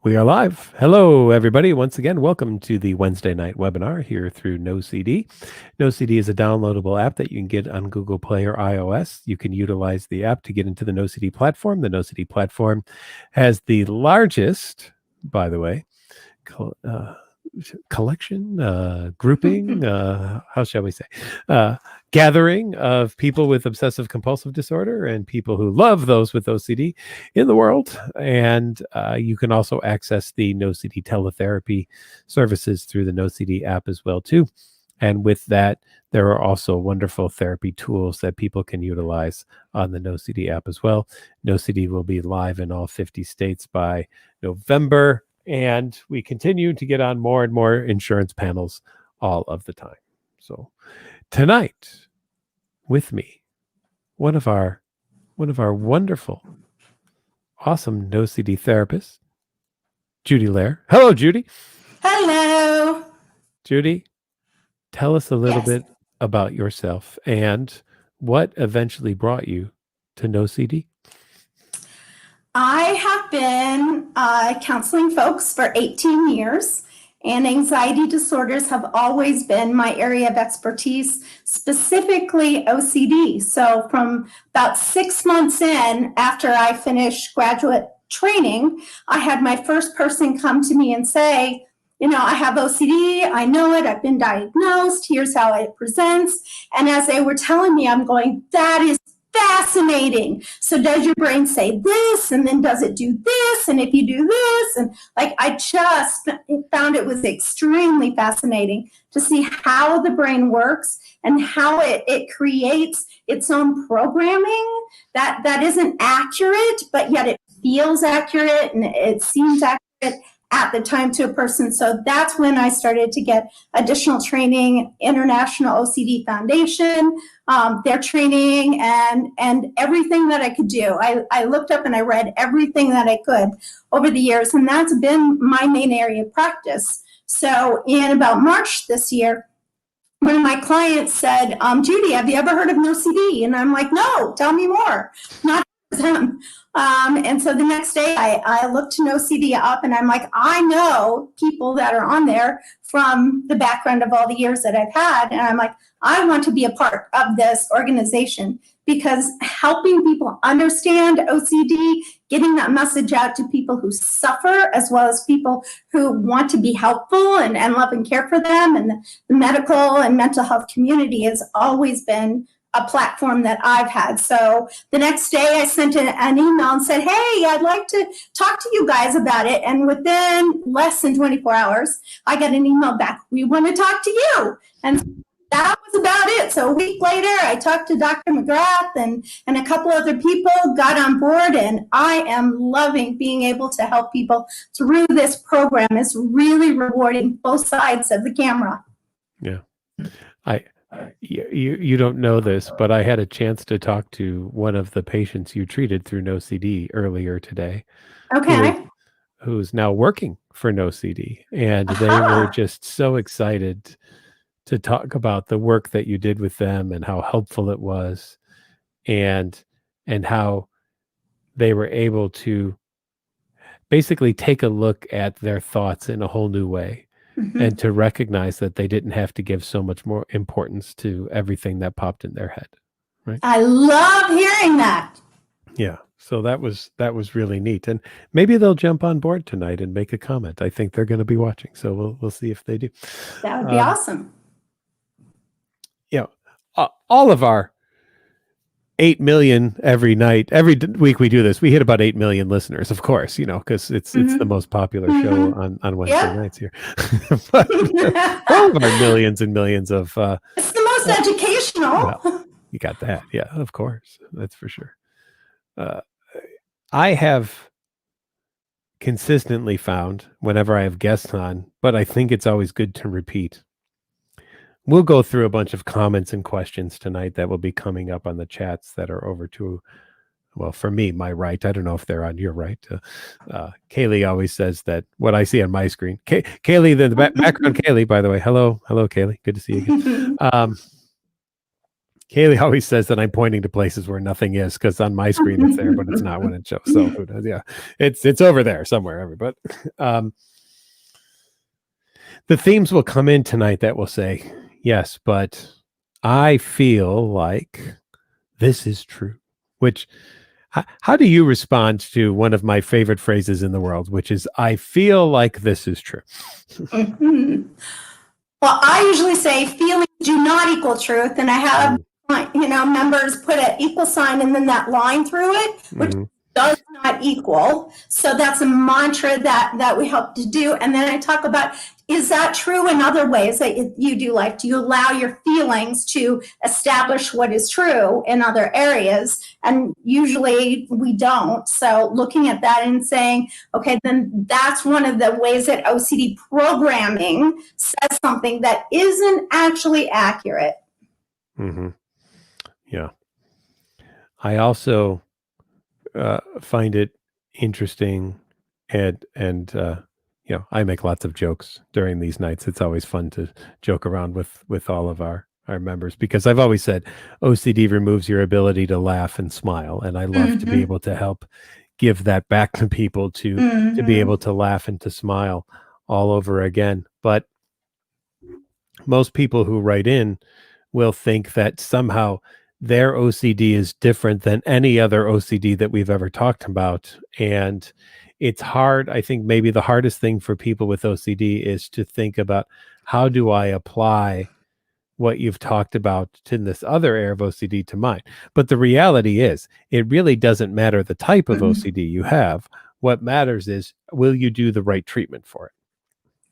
We are live. Hello, everybody. Once again, welcome to the Wednesday night webinar here through NOCD. NOCD is a downloadable app that you can get on Google Play or iOS. You can utilize the app to get into the NOCD platform. The NOCD platform has the largest, by the way, collection, grouping, how shall we say, gathering of people with obsessive compulsive disorder and people who love those with OCD in the world. And you can also access the NOCD teletherapy services through the NOCD app as well, too. And with that, there are also wonderful therapy tools that people can utilize on the NOCD app as well. NOCD will be live in all 50 states by November. And we continue to get on more and more insurance panels all of the time. So tonight with me, one of our wonderful, awesome NOCD therapists, Judy Lair. Hello, Judy. Hello. Judy, tell us a little bit about yourself and what eventually brought you to NOCD. I have been counseling folks for 18 years, and anxiety disorders have always been my area of expertise, specifically OCD. So from about 6 months in, after I finished graduate training, I had my first person come to me and say, I have OCD, I know it, I've been diagnosed, here's how it presents. And as they were telling me, I'm going, that is fascinating. So does your brain say this, and then does it do this, and if you do this, and I just found it was extremely fascinating to see how the brain works and how it creates its own programming that isn't accurate, but yet it feels accurate and it seems accurate at the time to a person. So that's when I started to get additional training, International OCD Foundation, their training, and everything that I could do. I looked up and I read everything that I could over the years, and that's been my main area of practice. So in about March this year, one of my clients said, Judy, have you ever heard of NOCD? And I'm like, no, tell me more. Not them. And so the next day I looked NOCD up, and I'm like, I know people that are on there from the background of all the years that I've had. And I'm like, I want to be a part of this organization, because helping people understand OCD, getting that message out to people who suffer, as well as people who want to be helpful and love and care for them, and the medical and mental health community has always been a platform that I've had. So the next day I sent an email and said, hey, I'd like to talk to you guys about it. And within less than 24 hours, I got an email back. We want to talk to you. And that was about it. So a week later, I talked to Dr. McGrath and a couple other people, got on board, and I am loving being able to help people through this program. It's really rewarding, both sides of the camera. Yeah. You don't know this, but I had a chance to talk to one of the patients you treated through NOCD earlier today. Okay. Who's now working for NOCD, and they were just so excited to talk about the work that you did with them and how helpful it was, and how they were able to basically take a look at their thoughts in a whole new way. Mm-hmm. And to recognize that they didn't have to give so much more importance to everything that popped in their head. Right? I love hearing that. Yeah. So that was really neat. And maybe they'll jump on board tonight and make a comment. I think they're going to be watching. So we'll see if they do. That would be awesome. All of our 8 million every night, every week we do this, we hit about 8 million listeners, of course, because it's the most popular show on Wednesday nights here. But all of our millions and millions of it's the most educational. Well, you got that. Yeah, of course. That's for sure. I have consistently found whenever I have guests on, but I think it's always good to repeat. We'll go through a bunch of comments and questions tonight that will be coming up on the chats that are over to, well, for me, my right. I don't know if they're on your right. Kaylee always says that what I see on my screen. Kaylee, the background, Kaylee, by the way. Hello, Kaylee. Good to see you again. Kaylee always says that I'm pointing to places where nothing is because on my screen it's there, but it's not when it shows. So who knows? Yeah, it's over there somewhere, everybody. The themes will come in tonight that will say, yes, but I feel like this is true. Which, how do you respond to one of my favorite phrases in the world, which is, I feel like this is true? Mhm. Well, I usually say feelings do not equal truth, and I have members put an equal sign and then that line through it, which does not equal. So that's a mantra that we help to do. And then I talk about, is that true in other ways that you do life? Do you allow your feelings to establish what is true in other areas? And usually we don't. So looking at that and saying, okay, then that's one of the ways that OCD programming says something that isn't actually accurate. Mm-hmm. Yeah. I also find it interesting and I make lots of jokes during these nights. It's always fun to joke around with all of our members, because I've always said OCD removes your ability to laugh and smile, and I love to be able to help give that back to people to be able to laugh and to smile all over again. But most people who write in will think that somehow their OCD is different than any other OCD that we've ever talked about. And it's hard. I think maybe the hardest thing for people with OCD is to think about, how do I apply what you've talked about to this other area of OCD to mine? But the reality is, it really doesn't matter the type of OCD you have. What matters is, will you do the right treatment for it?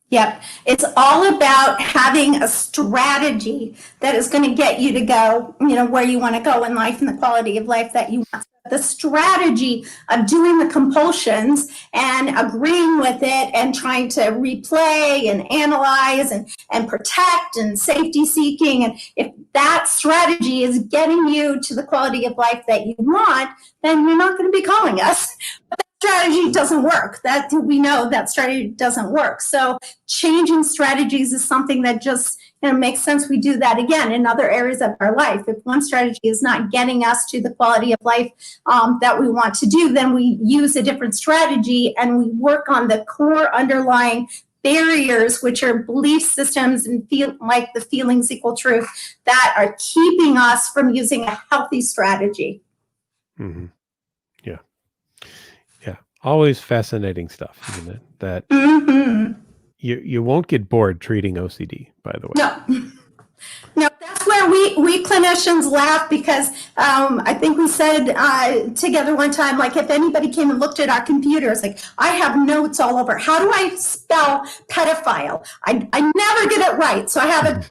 Yep. It's all about having a strategy that is going to get you to go, where you want to go in life and the quality of life that you want. The strategy of doing the compulsions and agreeing with it and trying to replay and analyze and protect and safety seeking. And if that strategy is getting you to the quality of life that you want, then you're not going to be calling us. But strategy doesn't work. That we know that strategy doesn't work. So changing strategies is something that just makes sense. We do that again in other areas of our life. If one strategy is not getting us to the quality of life that we want to do, then we use a different strategy and we work on the core underlying barriers, which are belief systems and feel like the feelings equal truth, that are keeping us from using a healthy strategy. Mm-hmm. Always fascinating stuff, isn't it? That you won't get bored treating OCD, by the way. No, that's where we clinicians laugh, because I think we said together one time, like, if anybody came and looked at our computers, like, I have notes all over. How do I spell pedophile? I never get it right, so I have a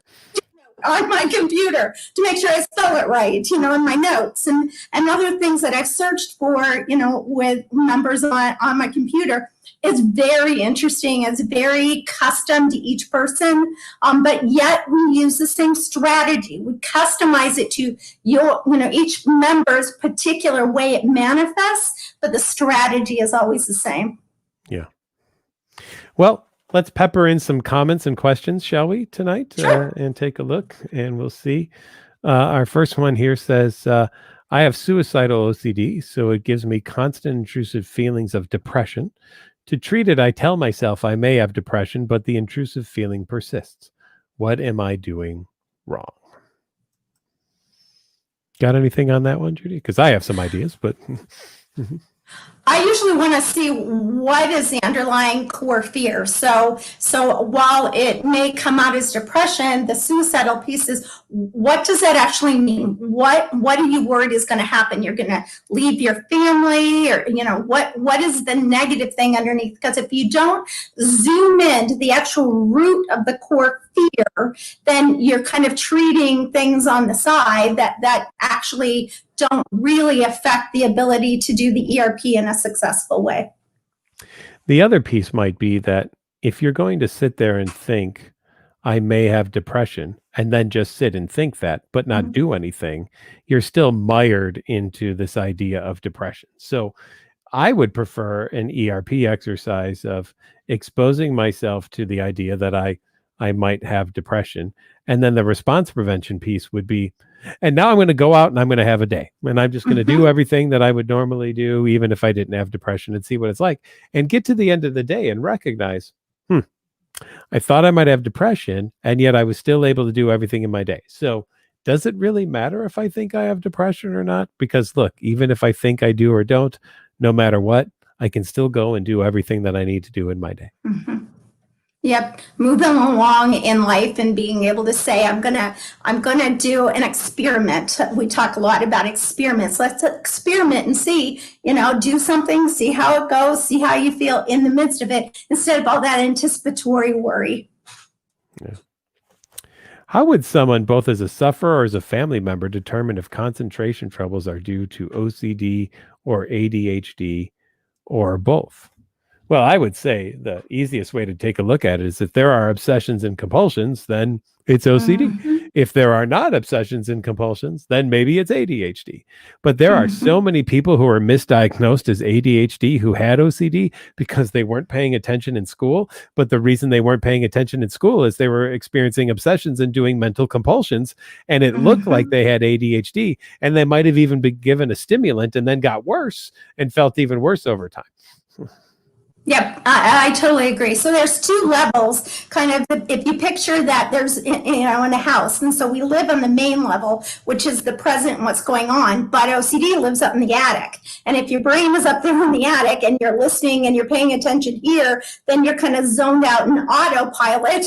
on my computer to make sure I spell it right, in my notes, and other things that I've searched for, with numbers on my computer. Is very interesting. It's very custom to each person, but yet we use the same strategy. We customize it to each member's particular way it manifests, but the strategy is always the same. Yeah. Well, let's pepper in some comments and questions, shall we, tonight? Sure. And take a look, and we'll see. Our first one here says, I have suicidal OCD, so it gives me constant intrusive feelings of depression. To treat it, I tell myself I may have depression, but the intrusive feeling persists. What am I doing wrong? Got anything on that one, Judy? Because I have some ideas, but... I usually want to see what is the underlying core fear. So while it may come out as depression, the suicidal piece is, what does that actually mean? What are you worried is going to happen? You're going to leave your family, or what is the negative thing underneath? Because if you don't zoom in to the actual root of the core fear, then you're kind of treating things on the side that actually don't really affect the ability to do the ERP in a successful way. The other piece might be that if you're going to sit there and think, I may have depression, and then just sit and think that, but not do anything, you're still mired into this idea of depression. So I would prefer an ERP exercise of exposing myself to the idea that I I might have depression. And then the response prevention piece would be, and now I'm going to go out and I'm going to have a day. And I'm just going to do everything that I would normally do, even if I didn't have depression, and see what it's like. And get to the end of the day and recognize, I thought I might have depression, and yet I was still able to do everything in my day. So does it really matter if I think I have depression or not? Because look, even if I think I do or don't, no matter what, I can still go and do everything that I need to do in my day. Yep, moving along in life and being able to say, I'm gonna do an experiment. We talk a lot about experiments. Let's experiment and see, do something, see how it goes, see how you feel in the midst of it, instead of all that anticipatory worry. Yeah. How would someone, both as a sufferer or as a family member, determine if concentration troubles are due to OCD or ADHD or both? Well, I would say the easiest way to take a look at it is if there are obsessions and compulsions, then it's OCD. If there are not obsessions and compulsions, then maybe it's ADHD. But there are so many people who are misdiagnosed as ADHD who had OCD because they weren't paying attention in school. But the reason they weren't paying attention in school is they were experiencing obsessions and doing mental compulsions. And it looked like they had ADHD, and they might have even been given a stimulant and then got worse and felt even worse over time. Yep, I totally agree. So there's two levels, kind of, if you picture that there's, in a house. And so we live on the main level, which is the present and what's going on. But OCD lives up in the attic. And if your brain is up there in the attic and you're listening and you're paying attention here, then you're kind of zoned out in autopilot,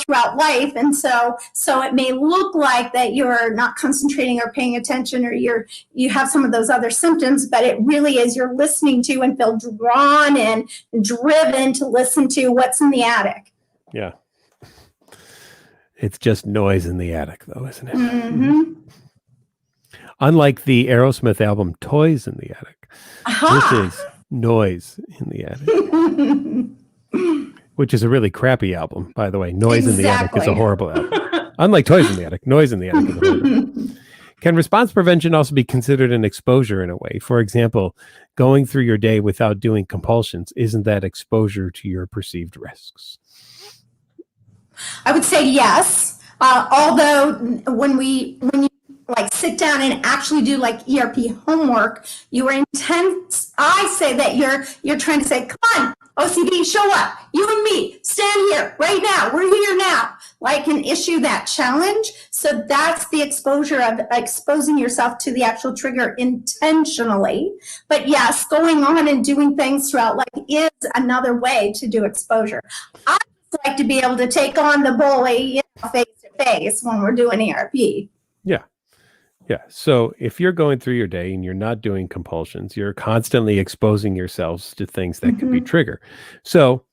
throughout life. And so it may look like that you're not concentrating or paying attention, or you have some of those other symptoms, but it really is you're listening to and feel drawn in, driven to listen to what's in the attic. Yeah. It's just noise in the attic, though, isn't it? Unlike the Aerosmith album Toys in the Attic, this is Noise in the Attic, which is a really crappy album, by the way. Noise in the Attic is a horrible album. Unlike Toys in the Attic, Noise in the Attic is a horrible album. Can response prevention also be considered an exposure in a way? For example, going through your day without doing compulsions, isn't that exposure to your perceived risks? I would say yes. Although when you sit down and actually do ERP homework, you are intense. I say that you're trying to say, come on, OCD, show up. You and me, stand here right now. We're here now. And issue that challenge. So that's the exposure of exposing yourself to the actual trigger intentionally. But yes, going on and doing things throughout is another way to do exposure. I like to be able to take on the bully face to face when we're doing ERP. Yeah. Yeah. So if you're going through your day and you're not doing compulsions, you're constantly exposing yourselves to things that could be trigger. So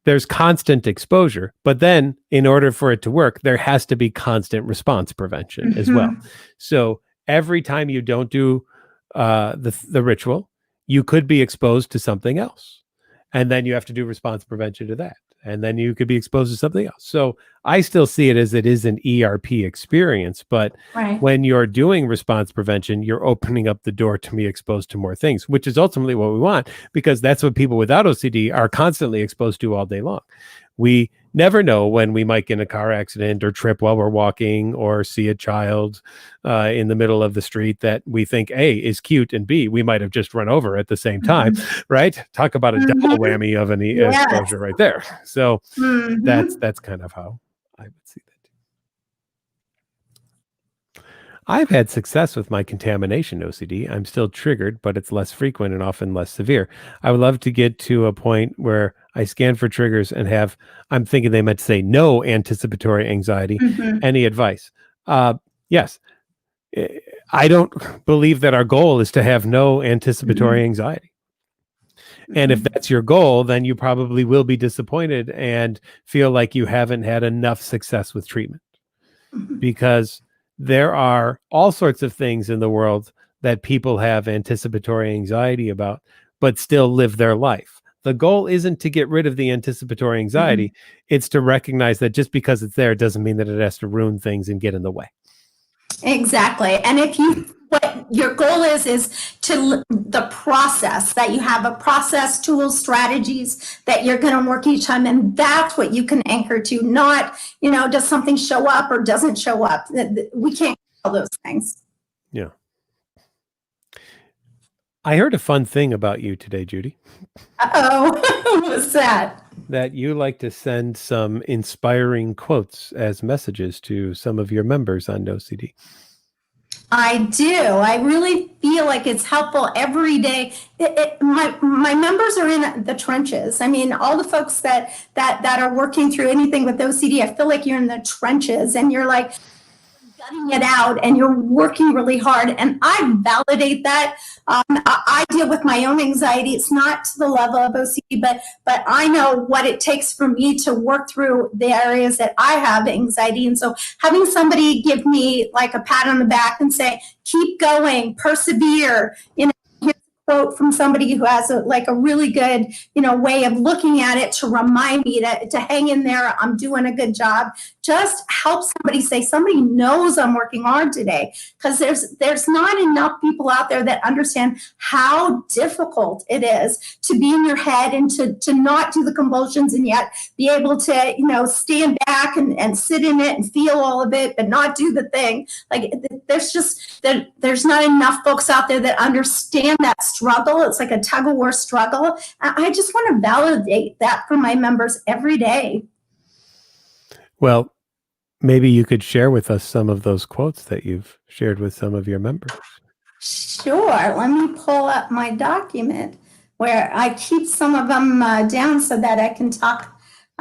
there's constant exposure, but then in order for it to work, there has to be constant response prevention as well. So every time you don't do the ritual, you could be exposed to something else. And then you have to do response prevention to that. And then you could be exposed to something else. So I still see it as it is an ERP experience, but when you're doing response prevention, you're opening up the door to be exposed to more things, which is ultimately what we want, because that's what people without OCD are constantly exposed to all day long. We never know when we might get in a car accident or trip while we're walking or see a child in the middle of the street that we think A is cute and B, we might have just run over at the same time, right? Talk about a double whammy of an exposure right there. So that's kind of how I would see that. I've had success with my contamination OCD. I'm still triggered, but it's less frequent and often less severe. I would love to get to a point where I scan for triggers and have, I'm thinking they meant to say no anticipatory anxiety. Any advice? Yes. I don't believe that our goal is to have no anticipatory anxiety. And if that's your goal, then you probably will be disappointed and feel like you haven't had enough success with treatment, because there are all sorts of things in the world that people have anticipatory anxiety about, but still live their life. The goal isn't to get rid of the anticipatory anxiety. It's to recognize that just because it's there doesn't mean that it has to ruin things and get in the way. Exactly. And if you, what your goal is the process, that you have a process, tools, strategies that you're going to work each time. And that's what you can anchor to, not, does something show up or doesn't show up? We can't control those things. Yeah. I heard a fun thing about you today, Judy. Uh-oh. What's that? That you like to send some inspiring quotes as messages to some of your members on OCD. I do. I really feel like it's helpful every day. My members are in the trenches. I mean, all the folks that are working through anything with OCD, I feel like you're in the trenches and you're like gutting it out and you're working really hard. And I validate that. I deal with my own anxiety. It's not to the level of OCD, but I know what it takes for me to work through the areas that I have anxiety. And so having somebody give me like a pat on the back and say, keep going, persevere, quote from somebody who has a really good, way of looking at it to remind me to hang in there. I'm doing a good job. Just help somebody knows I'm working hard today, because there's not enough people out there that understand how difficult it is to be in your head and to not do the compulsions and yet be able to, stand back and sit in it and feel all of it, but not do the thing. Like there's not enough folks out there that understand that struggle. It's like a tug of war struggle. I just want to validate that for my members every day. Well, maybe you could share with us some of those quotes that you've shared with some of your members. Sure. Let me pull up my document where I keep some of them down so that I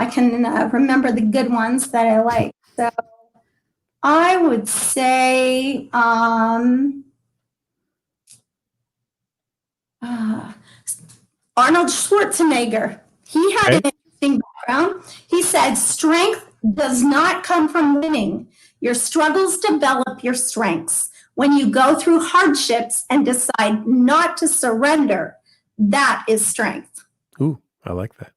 can remember the good ones that I like. So I would say Arnold Schwarzenegger. He had an interesting background. He said, strength does not come from winning. Your struggles develop your strengths. When you go through hardships and decide not to surrender, that is strength. Ooh, I like that.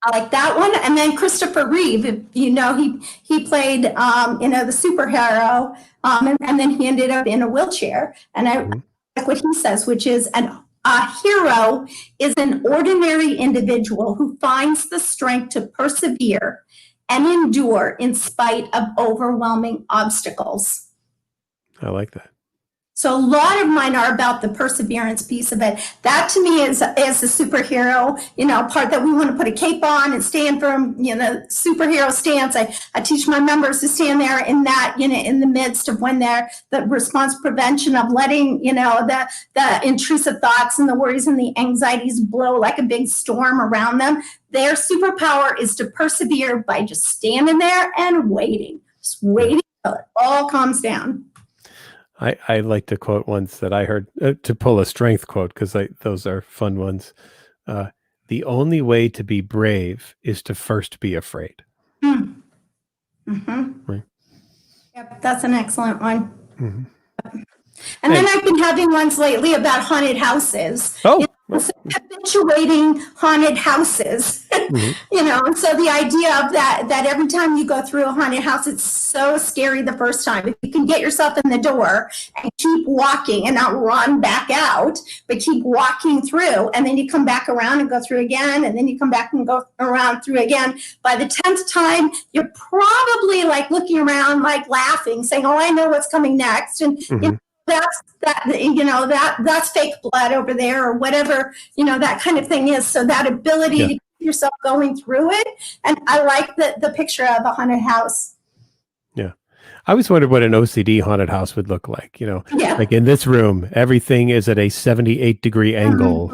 I like that one. And then Christopher Reeve, he played, the superhero, and then he ended up in a wheelchair. And I like what he says, which is a hero is an ordinary individual who finds the strength to persevere and endure in spite of overwhelming obstacles. I like that. So a lot of mine are about the perseverance piece of it. That to me is a superhero, part that we want to put a cape on and stand firm, superhero stance. I teach my members to stand there in that, in the midst of when they're the response prevention of letting, the intrusive thoughts and the worries and the anxieties blow like a big storm around them. Their superpower is to persevere by just standing there and waiting, just waiting until it all calms down. I like to quote once that I heard, to pull a strength quote, because those are fun ones. The only way to be brave is to first be afraid. Mm-hmm. Right. Yep, that's an excellent one. Mm-hmm. And then I've been having ones lately about haunted houses. Oh. Habituating haunted houses. And so the idea of that every time you go through a haunted house, it's so scary the first time. If you can get yourself in the door and keep walking and not run back out, but keep walking through, and then you come back around and go through again, and then you come back and go around through again. By the 10th time, you're probably like looking around, like laughing, saying, oh, I know what's coming next. And that's fake blood over there, or whatever, that kind of thing is. So that ability to keep yourself going through it. And I like the picture of a haunted house. Yeah. I always wondered what an OCD haunted house would look like, like in this room, everything is at a 78-degree angle,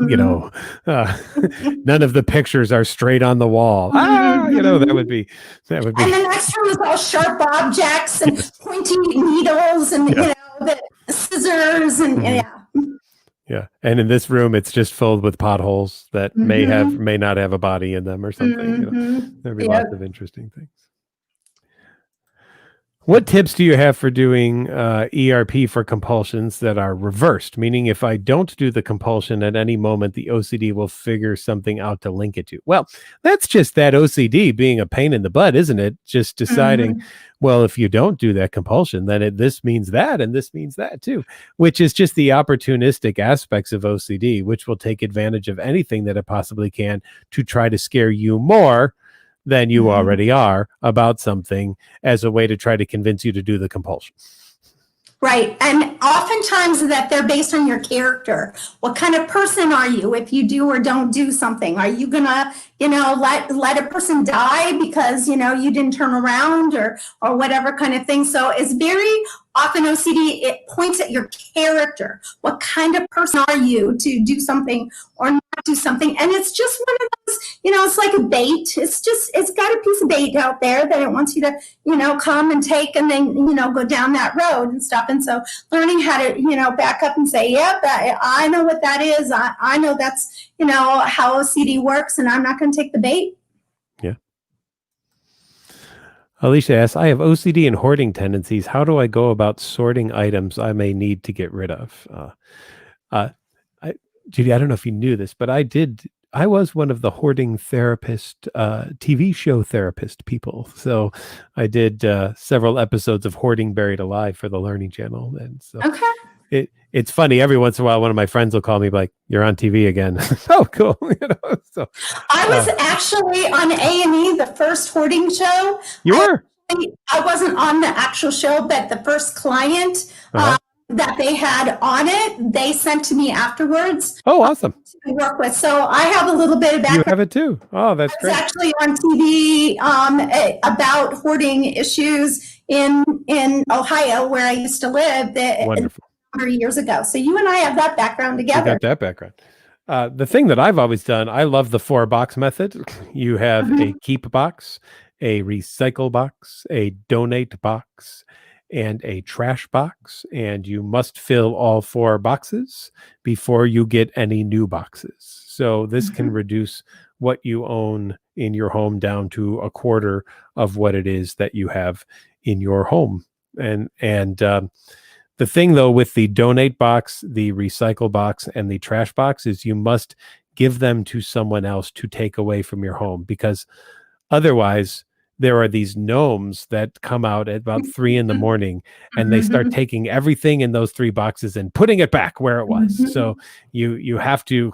none of the pictures are straight on the wall. That would be. And the next room is all sharp objects and pointy needles and, the scissors and Yeah. And in this room, it's just filled with potholes that may not have a body in them or something. There'd be lots of interesting things. What tips do you have for doing ERP for compulsions that are reversed? Meaning, if I don't do the compulsion at any moment, the OCD will figure something out to link it to. Well, that's just that OCD being a pain in the butt, isn't it? Just deciding, well, if you don't do that compulsion, then this means that, and this means that too, which is just the opportunistic aspects of OCD, which will take advantage of anything that it possibly can to try to scare you more than you already are about something as a way to try to convince you to do the compulsion. Right. And oftentimes that they're based on your character. What kind of person are you if you do or don't do something? Are you gonna, let a person die because, you didn't turn around or whatever kind of thing. So it's very often OCD, it points at your character. What kind of person are you to do something or not do something? And it's just one of those, it's like a bait. It's got a piece of bait out there that it wants you to, come and take and then, go down that road and stuff. And so learning how to, back up and say, yep, I know what that is. I know that's, how OCD works, and I'm not going to take the bait. Yeah. Alicia asks, I have OCD and hoarding tendencies. How do I go about sorting items I may need to get rid of? Judy, I don't know if you knew this, but I was one of the hoarding therapist, TV show therapist people. So I did several episodes of Hoarding Buried Alive for the Learning Channel. And so it's funny. Every once in a while, one of my friends will call me like, you're on TV again. Oh, cool. So I was actually on A&E, the first hoarding show. You were? I wasn't on the actual show, but the first client that they had on it, they sent to me afterwards. Oh, awesome. To work with. So I have a little bit of background. You have it too. Oh, that's great. I was actually on TV about hoarding issues in Ohio, where I used to live. Wonderful. Years ago. So you and I have that background together. You got that background. The thing that I've always done, I love the 4-box method. You have a keep box, a recycle box, a donate box, and a trash box. And you must fill all 4 boxes before you get any new boxes. So this can reduce what you own in your home down to a quarter of what it is that you have in your home. And the thing, though, with the donate box, the recycle box, and the trash box is you must give them to someone else to take away from your home, because otherwise there are these gnomes that come out at about 3 a.m. and they start taking everything in those 3 boxes and putting it back where it was. So you have to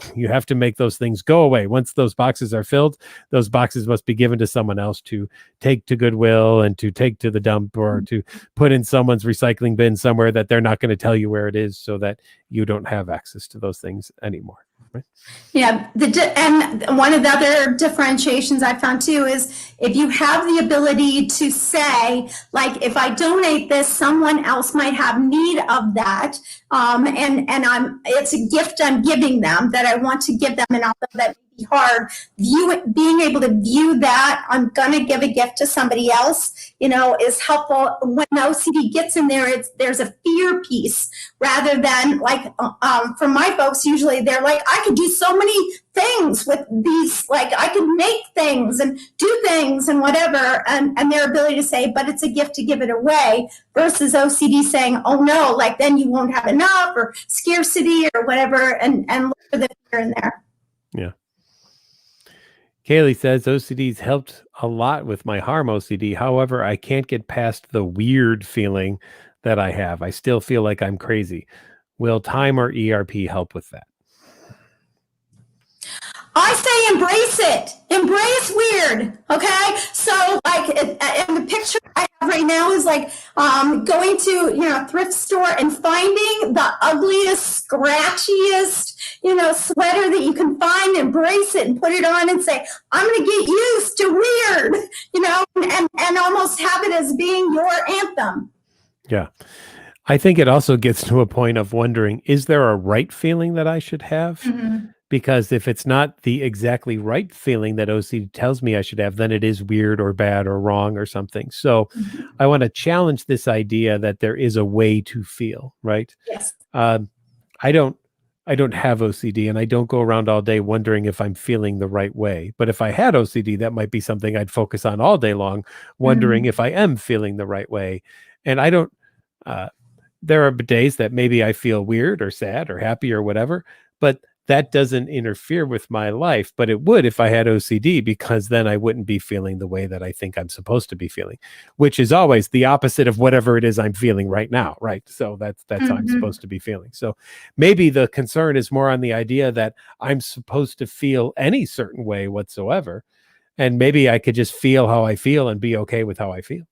make those things go away. Once those boxes are filled, those boxes must be given to someone else to take to Goodwill and to take to the dump or to put in someone's recycling bin somewhere that they're not going to tell you where it is, so that you don't have access to those things anymore. Right? Yeah, and one of the other differentiations I found too is if you have the ability to say, like, if I donate this, someone else might have need of that, and it's a gift I'm giving them that I want to give them, and although that may be hard, being able to view that I'm gonna give a gift to somebody else, is helpful. When OCD gets in there, there's a fear piece rather than like for my folks, usually they're like, I could do so many things with these, like I could make things and do things and whatever, and their ability to say, but it's a gift to give it away, versus OCD saying, oh no, like then you won't have enough or scarcity or whatever, and look for the fear in there. Yeah. Kaylee says OCD's helped a lot with my harm OCD. However, I can't get past the weird feeling that I have. I still feel like I'm crazy. Will time or ERP help with that? I say embrace it. Embrace weird. Okay. So like in the picture I have right now is like going to, a thrift store and finding the ugliest, scratchiest, sweater that you can find, embrace it and put it on and say, I'm going to get used to weird, and almost have it as being your anthem. Yeah. I think it also gets to a point of wondering, is there a right feeling that I should have? Because if it's not the exactly right feeling that OCD tells me I should have, then it is weird or bad or wrong or something. So I want to challenge this idea that there is a way to feel, right? Yes. I don't I don't have OCD, and I don't go around all day wondering if I'm feeling the right way. But if I had OCD, that might be something I'd focus on all day long, wondering if I am feeling the right way. And I don't, uh, there are days that maybe I feel weird or sad or happy or whatever, but that doesn't interfere with my life. But it would if I had OCD, because then I wouldn't be feeling the way that I think I'm supposed to be feeling, which is always the opposite of whatever it is I'm feeling right now. Right. So that's how I'm supposed to be feeling. So maybe the concern is more on the idea that I'm supposed to feel any certain way whatsoever. And maybe I could just feel how I feel and be okay with how I feel.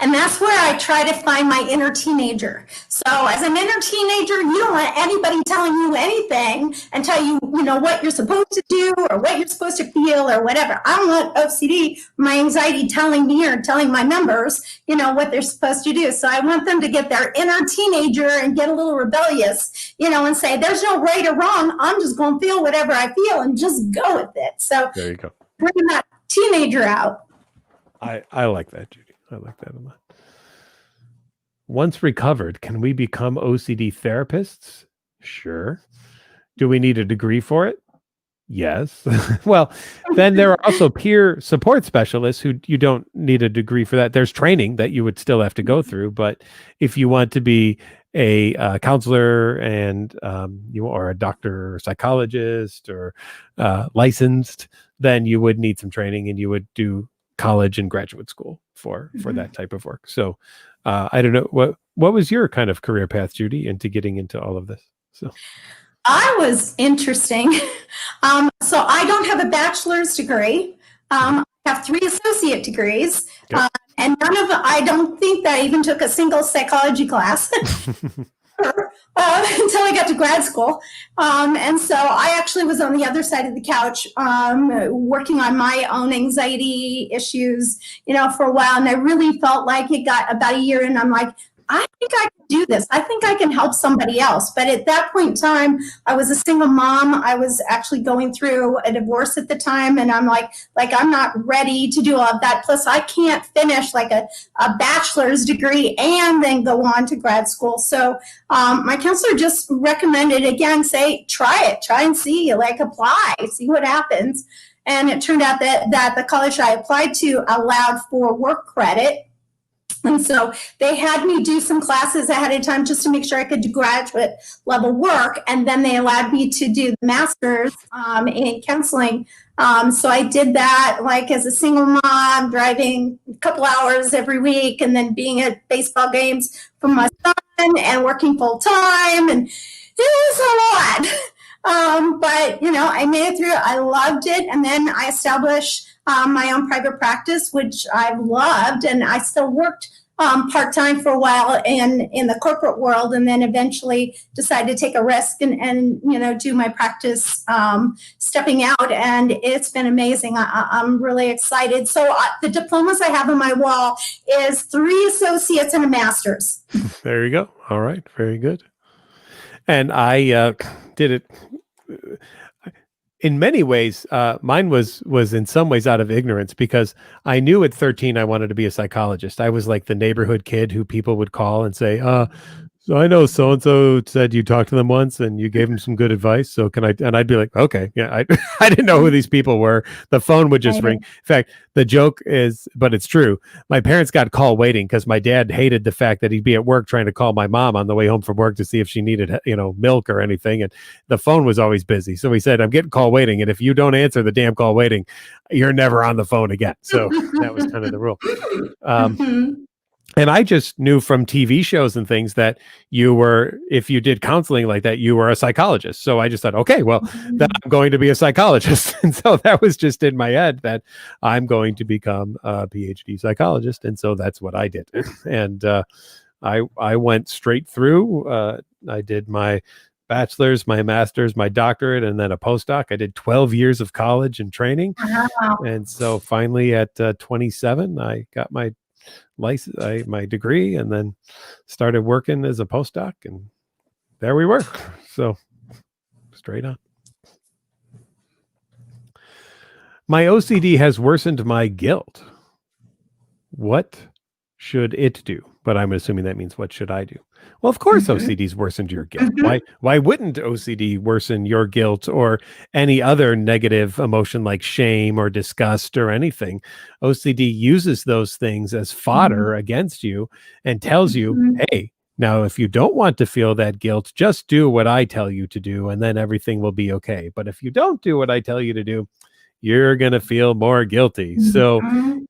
And that's where I try to find my inner teenager. So as an inner teenager, you don't want anybody telling you anything and tell you, what you're supposed to do or what you're supposed to feel or whatever. I don't want OCD, my anxiety telling me or telling my members, what they're supposed to do. So I want them to get their inner teenager and get a little rebellious, and say, there's no right or wrong. I'm just going to feel whatever I feel and just go with it. So there you go. Bringing that teenager out. I like that, Judy. I like that a lot. Once recovered, can we become OCD therapists? Sure. Do we need a degree for it? Yes. Well, then there are also peer support specialists who you don't need a degree for that. There's training that you would still have to go through, but if you want to be a counselor and you are a doctor or psychologist or licensed, then you would need some training and you would do college and graduate school for that type of work. So I don't know, what was your kind of career path, Judy, into getting into all of this? So I was interesting. So I don't have a bachelor's degree. I have 3 associate degrees. Okay. And I don't think that I even took a single psychology class. Until I got to grad school. And so I actually was on the other side of the couch working on my own anxiety issues, for a while. And I really felt like it got about a year and I'm like, I think I can do this. I think I can help somebody else. But at that point in time, I was a single mom. I was actually going through a divorce at the time. And I'm like I'm not ready to do all of that. Plus, I can't finish like a bachelor's degree and then go on to grad school. So my counselor just recommended, again, say, try it, try and see, apply, see what happens. And it turned out that the college I applied to allowed for work credit. And so they had me do some classes ahead of time just to make sure I could do graduate level work. And then they allowed me to do the master's in counseling. So I did that as a single mom, driving a couple hours every week and then being at baseball games for my son and working full time. And it was a lot. But, I made it through. I loved it. And then I established my own private practice, which I've loved. And I still worked part-time for a while in the corporate world, and then eventually decided to take a risk and do my practice stepping out. And it's been amazing. I'm really excited. So the diplomas I have on my wall is 3 associates and a master's. There you go. All right. Very good. And I did it in many ways. Mine was in some ways out of ignorance, because I knew at 13 I wanted to be a psychologist. I was like the neighborhood kid who people would call and say, so I know so-and-so said you talked to them once and you gave them some good advice. So can I? And I'd be like, okay. Yeah. I didn't know who these people were. The phone would just ring. In fact, the joke is, but it's true, my parents got call waiting because my dad hated the fact that he'd be at work trying to call my mom on the way home from work to see if she needed, milk or anything. And the phone was always busy. So he said, I'm getting call waiting. And if you don't answer the damn call waiting, you're never on the phone again. So that was kind of the rule. And I just knew from TV shows and things that if you did counseling like that, you were a psychologist. So I just thought, okay, well, then I'm going to be a psychologist. And so that was just in my head that I'm going to become a PhD psychologist. And so that's what I did. And I went straight through. I did my bachelor's, my master's, my doctorate, and then a postdoc. I did 12 years of college and training. Wow. And so finally at 27, I got my license, my degree, and then started working as a postdoc, and there we were. So straight on. My OCD has worsened my guilt. What should it do? but I'm assuming that means what should I do? Well, of course, OCD's worsened your guilt. Why wouldn't OCD worsen your guilt or any other negative emotion like shame or disgust or anything? OCD uses those things as fodder against you and tells you, hey, now, if you don't want to feel that guilt, just do what I tell you to do, and then everything will be okay. But if you don't do what I tell you to do, you're going to feel more guilty. So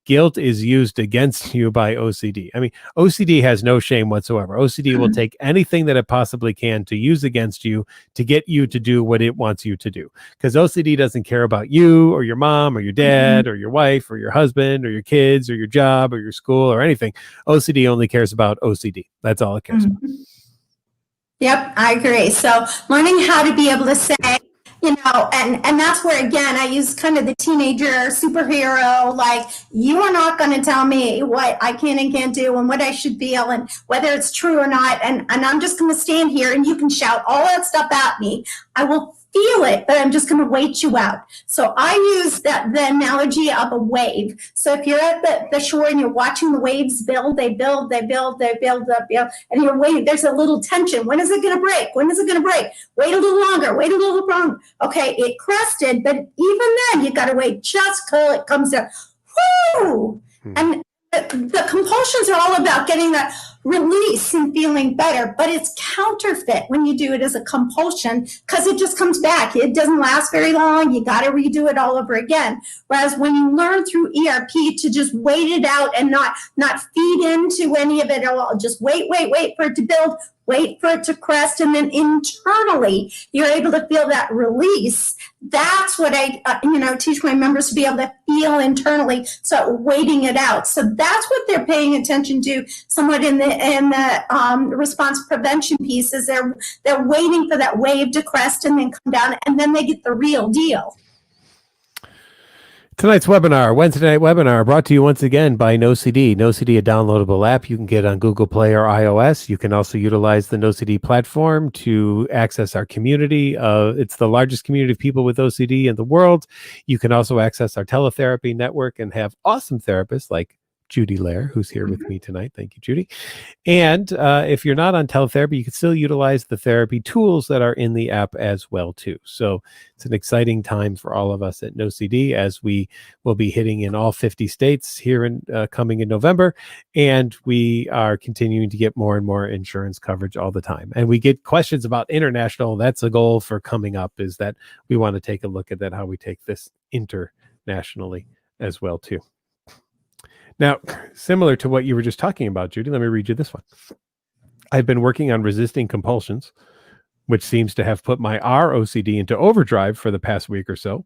guilt is used against you by OCD. I mean, OCD has no shame whatsoever. OCD will take anything that it possibly can to use against you to get you to do what it wants you to do. Because OCD doesn't care about you or your mom or your dad or your wife or your husband or your kids or your job or your school or anything. OCD only cares about OCD. That's all it cares about. Yep, I agree. So learning how to be able to say, and that's where, again, I use kind of the teenager superhero, like, you are not going to tell me what I can and can't do and what I should feel and whether it's true or not. And I'm just going to stand here and you can shout all that stuff at me. I will feel it, but I'm just going to wait you out. So I use the analogy of a wave. So if you're at the shore and you're watching the waves build, they build, and you're waiting, there's a little tension. When is it going to break? When is it going to break? Wait a little longer, wait a little longer. Okay, it crested, but even then you got to wait just till it comes down. Whoo! And the compulsions are all about getting that release and feeling better, but it's counterfeit when you do it as a compulsion because it just comes back. It doesn't last very long. You got to redo it all over again. Whereas when you learn through ERP to just wait it out and not feed into any of it at all, just wait for it to build, wait for it to crest, and then internally you're able to feel that release. That's what I teach my members to be able to feel internally, start waiting it out. So that's what they're paying attention to somewhat in the response prevention piece is they're waiting for that wave to crest and then come down, and then they get the real deal. Tonight's webinar, Wednesday night webinar, brought to you once again by NOCD. NOCD, a downloadable app you can get on Google Play or iOS. You can also utilize the NOCD platform to access our community. It's the largest community of people with OCD in the world. You can also access our teletherapy network and have awesome therapists like Judy Lair, who's here with me tonight. Thank you, Judy. And if you're not on teletherapy, you can still utilize the therapy tools that are in the app as well, too. So it's an exciting time for all of us at NOCD as we will be hitting in all 50 states here coming in November. And we are continuing to get more and more insurance coverage all the time. And we get questions about international. That's a goal for coming up, is that we want to take a look at that, how we take this internationally as well, too. Now, similar to what you were just talking about, Judy, let me read you this one. I've been working on resisting compulsions, which seems to have put my ROCD into overdrive for the past week or so.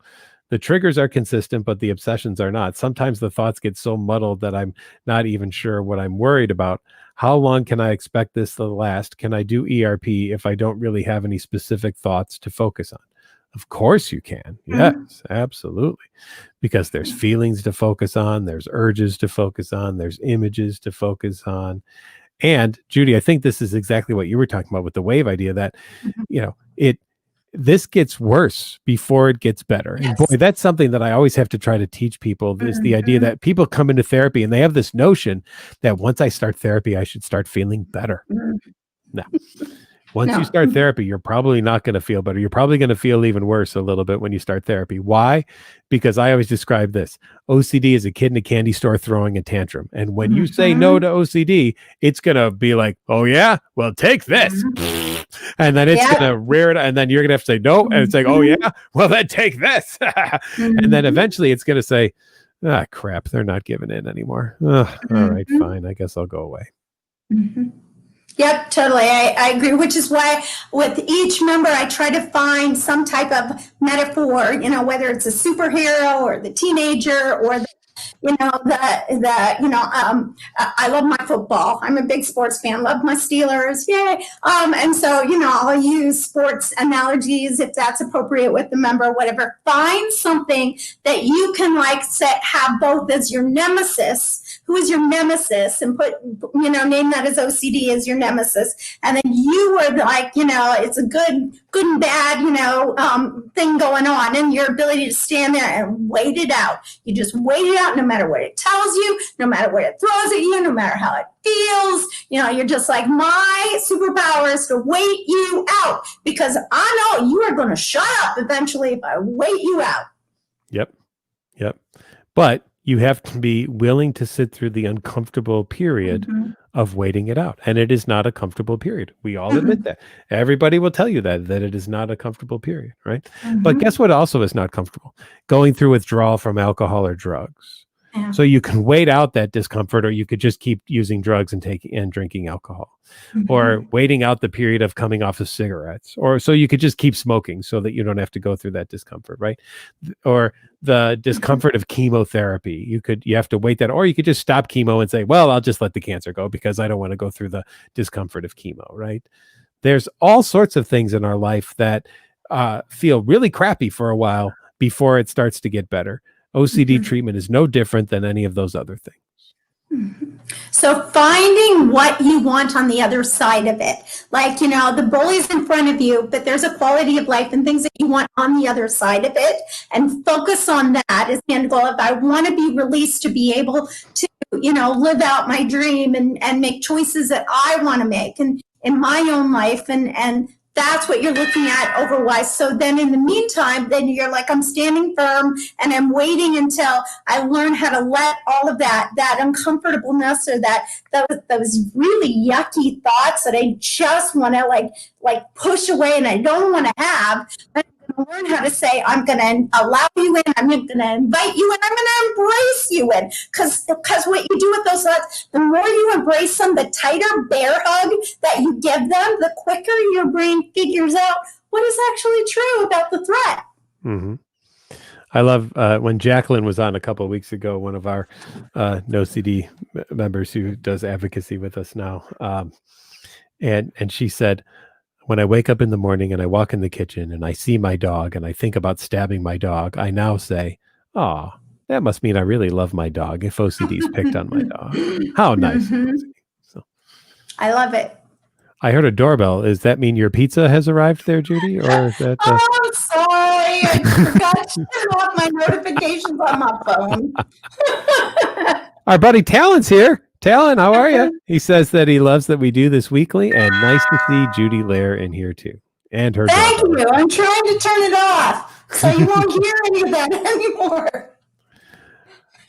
The triggers are consistent, but the obsessions are not. Sometimes the thoughts get so muddled that I'm not even sure what I'm worried about. How long can I expect this to last? Can I do ERP if I don't really have any specific thoughts to focus on? Of course you can. Yes, absolutely. Because there's feelings to focus on, there's urges to focus on, there's images to focus on. And Judy, I think this is exactly what you were talking about with the wave idea, that, this gets worse before it gets better. Yes. And boy, that's something that I always have to try to teach people, is the idea that people come into therapy and they have this notion that once I start therapy, I should start feeling better. No. Once you start therapy, you're probably not going to feel better. You're probably going to feel even worse a little bit when you start therapy. Why? Because I always describe this. OCD is a kid in a candy store throwing a tantrum. And when you say no to OCD, it's going to be like, oh yeah, well, take this. And then it's going to rear it. And then you're going to have to say no. And it's like, oh yeah, well then take this. And then eventually it's going to say, crap, they're not giving in anymore. All right, fine. I guess I'll go away. Yep, totally. I agree, which is why with each member, I try to find some type of metaphor, whether it's a superhero or the teenager or I love my football. I'm a big sports fan, love my Steelers. Yay. And so, I'll use sports analogies if that's appropriate with the member, whatever. Find something that you can have both as your nemesis, who is your nemesis, and put, name that as OCD as your nemesis. And then you were like, it's a good and bad, thing going on, and your ability to stand there and wait it out. You just wait it out no matter what it tells you, no matter what it throws at you, no matter how it feels. You're just like, my superpower is to wait you out, because I know you are going to shut up eventually if I wait you out. Yep. But you have to be willing to sit through the uncomfortable period of waiting it out. And it is not a comfortable period. We all admit that. Everybody will tell you that it is not a comfortable period, right? But guess what also is not comfortable? Going through withdrawal from alcohol or drugs. Yeah. So you can wait out that discomfort, or you could just keep using drugs and drinking alcohol, or waiting out the period of coming off of cigarettes, or so you could just keep smoking so that you don't have to go through that discomfort, right? Or the discomfort of chemotherapy. You have to wait that, or you could just stop chemo and say, well, I'll just let the cancer go because I don't want to go through the discomfort of chemo, right? There's all sorts of things in our life that feel really crappy for a while before it starts to get better. OCD treatment is no different than any of those other things. So finding what you want on the other side of it, like, the bully's in front of you, but there's a quality of life and things that you want on the other side of it, and focus on that as the end goal. If I want to be released to be able to, live out my dream and make choices that I want to make and in my own life, and that's what you're looking at overwise. So then in the meantime, then you're like, I'm standing firm and I'm waiting until I learn how to let all of that uncomfortableness, or those really yucky thoughts that I just want to like push away and I don't want to have. I'm going to learn how to say, I'm going to allow you in, I'm going to invite you in, I'm going to embrace you in. Because what you do with those thoughts, the more you embrace them, the tighter bear hug that you give them, the quicker your brain figures out what is actually true about the threat. Mm-hmm. I love when Jacqueline was on a couple of weeks ago, one of our NOCD members who does advocacy with us now. And she said, when I wake up in the morning and I walk in the kitchen and I see my dog and I think about stabbing my dog, I now say, oh, that must mean I really love my dog if OCD's picked on my dog. How nice. So, I love it. I heard a doorbell. Does that mean your pizza has arrived there, Judy? Or is that, Oh, I'm sorry. I forgot to turn off my notifications on my phone. Our buddy Talon's here. Talon, how are you? He says that he loves that we do this weekly, and nice to see Judy Lair in here too. And her Thank you. I'm trying to turn it off so you won't hear any of that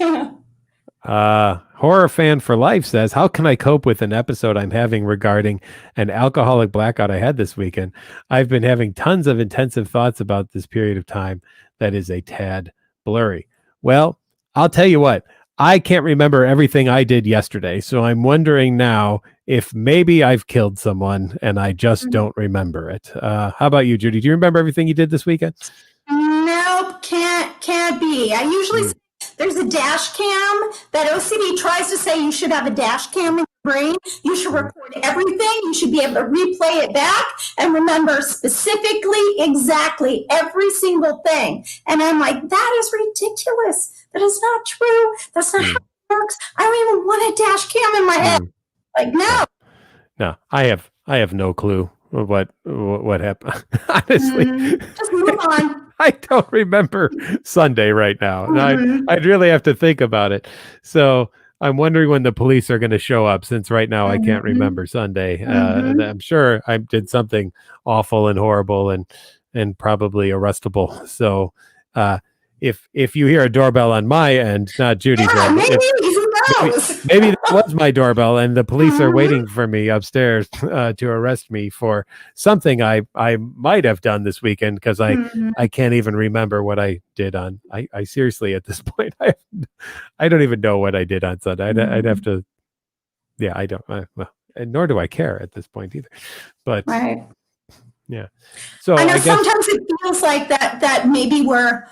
anymore. Horror Fan for Life says, how can I cope with an episode I'm having regarding an alcoholic blackout I had this weekend? I've been having tons of intensive thoughts about this period of time that is a tad blurry. Well, I'll tell you what. I can't remember everything I did yesterday, so I'm wondering now if maybe I've killed someone and I just don't remember it. How about you, Judy? Do you remember everything you did this weekend? Nope, can't be. I usually say there's a dash cam that OCD tries to say you should have a dash cam in your brain. You should record everything. You should be able to replay it back and remember specifically, exactly every single thing. And I'm like, that is ridiculous. That is not true. That's not how it works. I don't even want a dash cam in my head. Like, no. I have no clue what happened. Honestly, just move on. I don't remember Sunday right now. I'd really have to think about it. So I'm wondering when the police are going to show up, since right now I can't remember Sunday. I'm sure I did something awful and horrible and probably arrestable. So, if you hear a doorbell on my end, not Judy's doorbell, maybe that was my doorbell and the police are waiting for me upstairs to arrest me for something I might have done this weekend, because I can't even remember what I did on. I seriously, at this point, I don't even know what I did on Sunday. I'd have to. Yeah, I don't. Nor do I care at this point either. But right. Yeah. So I know I guess, sometimes it feels like that maybe we're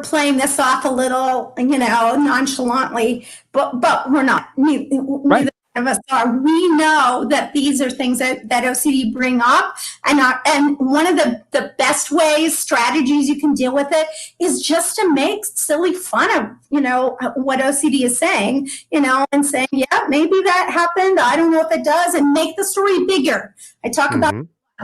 playing this off a little, nonchalantly, but we're not. Right. of us are, we know that these are things that OCD bring up. And one of the best ways, strategies you can deal with it is just to make silly fun of, what OCD is saying, and saying, yeah, maybe that happened. I don't know if it does, and make the story bigger. I talk about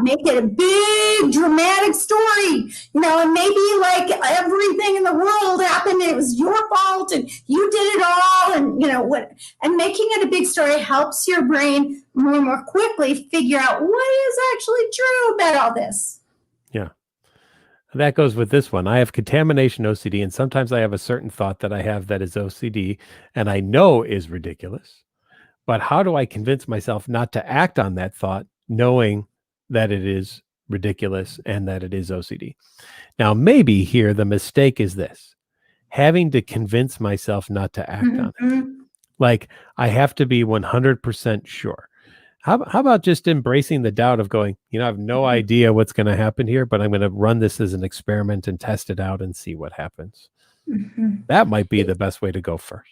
make it a big dramatic story, and maybe like everything in the world happened, it was your fault and you did it all, and making it a big story helps your brain more quickly figure out what is actually true about all this. Yeah. That goes with this one. I have contamination OCD, and sometimes I have a certain thought that I have that is OCD and I know is ridiculous. But how do I convince myself not to act on that thought, knowing that it is ridiculous and that it is OCD? Now, maybe here the mistake is this: having to convince myself not to act on it. Like, I have to be 100% sure. How about just embracing the doubt of going, I have no idea what's going to happen here, but I'm going to run this as an experiment and test it out and see what happens. That might be the best way to go first.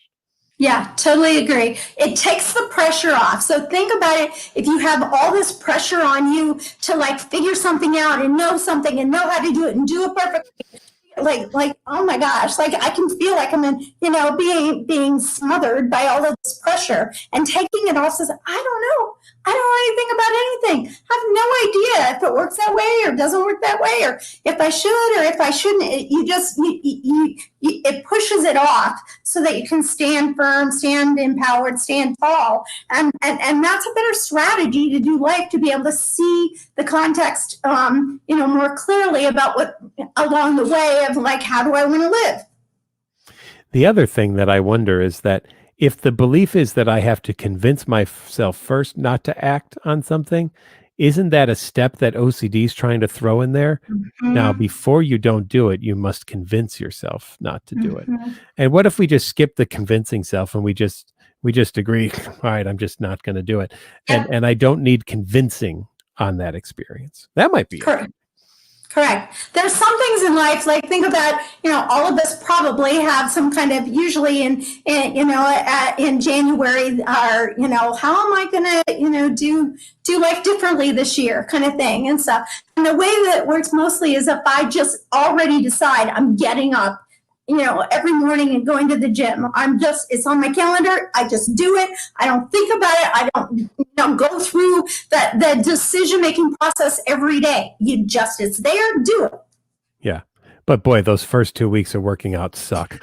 Yeah, totally agree. It takes the pressure off. So think about it. If you have all this pressure on you to like figure something out and know something and know how to do it and do it perfectly, like oh my gosh, like I can feel like I'm being smothered by all of this pressure, and taking it off says, I don't know anything about anything. I have no idea if it works that way or doesn't work that way, or if I should or if I shouldn't. It pushes it off so that you can stand firm, stand empowered, stand tall, and that's a better strategy to do life, to be able to see the context more clearly about what along the way of like, how do I want to live? The other thing that I wonder is that if the belief is that I have to convince myself first not to act on something, isn't that a step that OCD is trying to throw in there? Now, before you don't do it, you must convince yourself not to do it. And what if we just skip the convincing self and we just agree, all right, I'm just not going to do it. And I don't need convincing on that experience. That might be correct. Correct. There's some things in life, like think about, all of us probably have some kind of, usually in January, are, how am I going to, do life differently this year kind of thing and stuff. And the way that it works mostly is if I just already decide I'm getting up, every morning and going to the gym. It's on my calendar. I just do it. I don't think about it. I don't go through the decision-making process every day. It's there, do it. Yeah. But boy, those first 2 weeks of working out suck.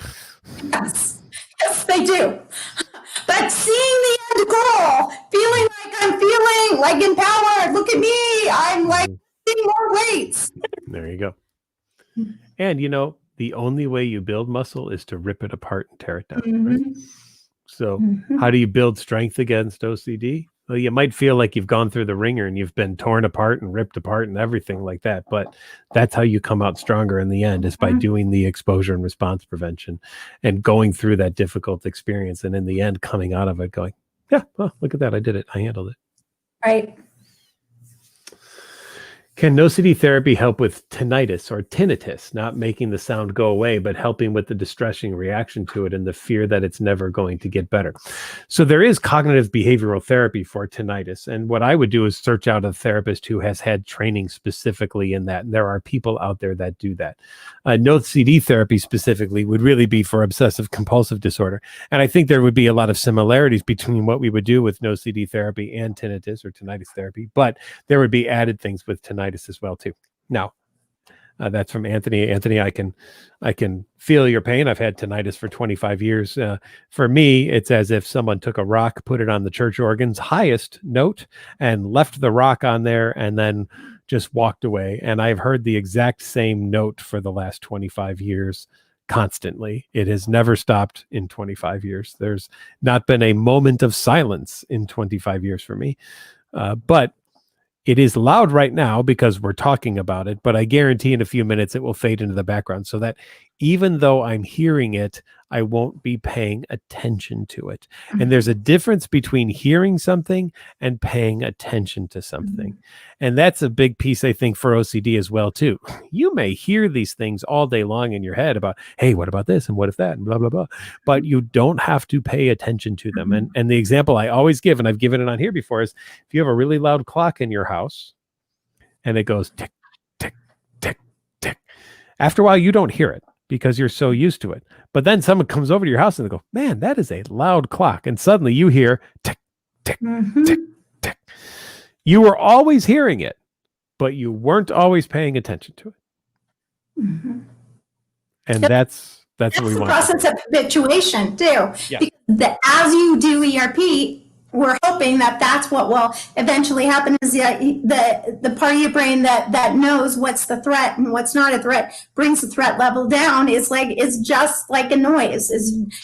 Yes, they do. But seeing the end goal, feeling like I'm feeling like empowered, look at me, I'm like lifting more weights. There you go. And the only way you build muscle is to rip it apart and tear it down. Right? So how do you build strength against OCD? Well, you might feel like you've gone through the ringer and you've been torn apart and ripped apart and everything like that. But that's how you come out stronger in the end, is by doing the exposure and response prevention and going through that difficult experience. And in the end, coming out of it going, yeah, well, look at that. I did it. I handled it. Right. Can NOCD therapy help with tinnitus or tinnitus, not making the sound go away, but helping with the distressing reaction to it and the fear that it's never going to get better? So there is cognitive behavioral therapy for tinnitus. And what I would do is search out a therapist who has had training specifically in that. And there are people out there that do that. NOCD therapy specifically would really be for obsessive compulsive disorder. And I think there would be a lot of similarities between what we would do with NOCD therapy and tinnitus or tinnitus therapy, but there would be added things with tinnitus as well too. Now, that's from Anthony. Anthony, I can feel your pain. I've had tinnitus for 25 years. For me, it's as if someone took a rock, put it on the church organ's highest note, and left the rock on there, and then just walked away. And I've heard the exact same note for the last 25 years. Constantly. It has never stopped in 25 years. There's not been a moment of silence in 25 years for me. But it is loud right now because we're talking about it, but I guarantee in a few minutes it will fade into the background, so that even though I'm hearing it, I won't be paying attention to it. And there's a difference between hearing something and paying attention to something. And that's a big piece, I think, for OCD as well, too. You may hear these things all day long in your head about, hey, what about this? And what if that? And blah, blah, blah. But you don't have to pay attention to them. And the example I always give, and I've given it on here before, is if you have a really loud clock in your house and it goes tick, tick, tick, tick, after a while, you don't hear it because you're so used to it. But then someone comes over to your house and they go, man, that is a loud clock. And suddenly you hear tick, tick, tick, tick. You were always hearing it, but you weren't always paying attention to it. And that's what we want. That's the process of habituation too. Yeah. Because as you do ERP, we're hoping that that's what will eventually happen, is the part of your brain that knows what's the threat and what's not a threat, brings the threat level down. Is just like a noise.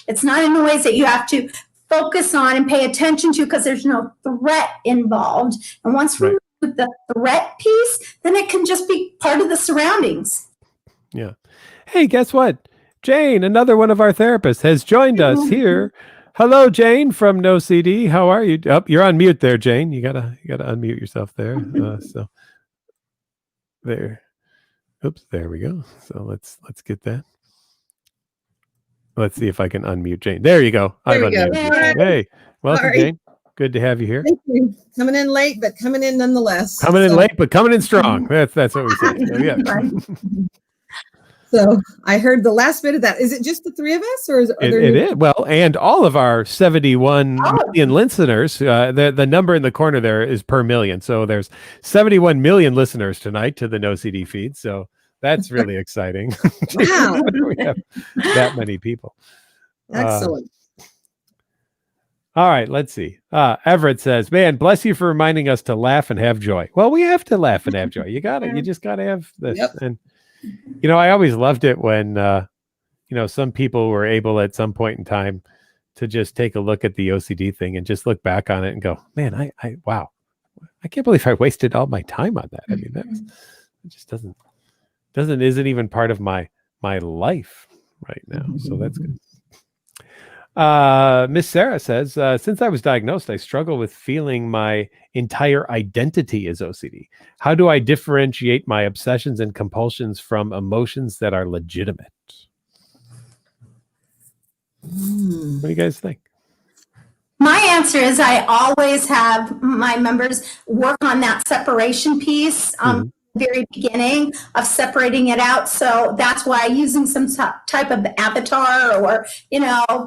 It's not a noise that you have to focus on and pay attention to because there's no threat involved. And once we remove the threat piece, then it can just be part of the surroundings. Yeah. Hey, guess what? Jane, another one of our therapists, has joined us here. Hello, Jane from NOCD. How are you? Oh, you're on mute there, Jane. You gotta unmute yourself there. So there. Oops, there we go. So let's get that. Let's see if I can unmute Jane. There you go. There we go. Hey, welcome, Sorry. Jane. Good to have you here. Thank you. Coming in late, but coming in nonetheless. Coming in late, but coming in strong. That's what we say. So, yeah. So I heard the last bit of that. Is it just the three of us, or is It is. Well, and all of our 71 million listeners, the number in the corner there is per million. So there's 71 million listeners tonight to the NOCD feed. So that's really exciting. Wow. We have that many people. Excellent. All right, let's see. Everett says, man, bless you for reminding us to laugh and have joy. Well, we have to laugh and have joy. You just gotta have this. Yep. And I always loved it when some people were able at some point in time to just take a look at the OCD thing and just look back on it and go, man, wow, I can't believe I wasted all my time on that. I mean, it just isn't even part of my life right now. So that's good. Miss Sarah says, since I was diagnosed, I struggle with feeling my entire identity is OCD. How do I differentiate my obsessions and compulsions from emotions that are legitimate? What do you guys think? My answer is I always have my members work on that separation piece. Very beginning of separating it out. So that's why using some type of avatar or,